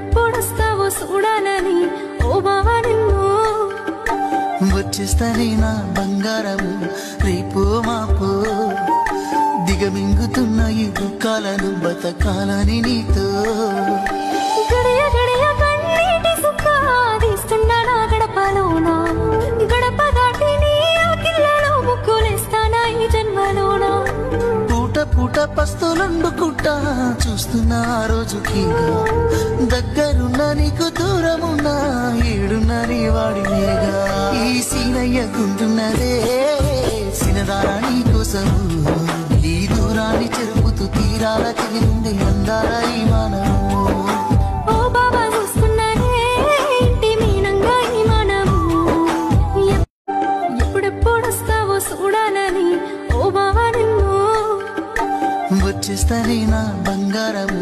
ఎప్పుడెప్పుడొస్తావో చూడాలని ఓ బావా నిన్ను వచ్చేస్తానే నా బంగారము రేపో మాపో దిగమింగుతున్న ఈ దుఃఖాలను బతకాలని నీతో గడియ గడియ కన్నీటి సుక్క తీస్తున్నా నా గడపలోనా గడప దాటి నీ ఆకిళ్ళలో ముక్కులేస్తానా ఈ జన్మలోనా పూట పూట పస్తులండుకుంటా చూస్తున్నా ఆ రోజుకి దగ్గరున్న నీకు దూరమున్నా ఏడున్నా నీ వాడినేగా ఈ సీనయ్య గుంటున్నదే సినదారా నీ కోసము ఈ దూరాన్ని చెరుపుతూ తీరాల చెగింది అందాల ఈ మానవు ఓ బాబా చూస్తున్నానే ఇంటి మీనంగా ఈ మనము ఎప్పుడెప్పుడొస్తావో చూడాలని ఓ బావా నిన్ను వచ్చేస్తానే నా బంగారము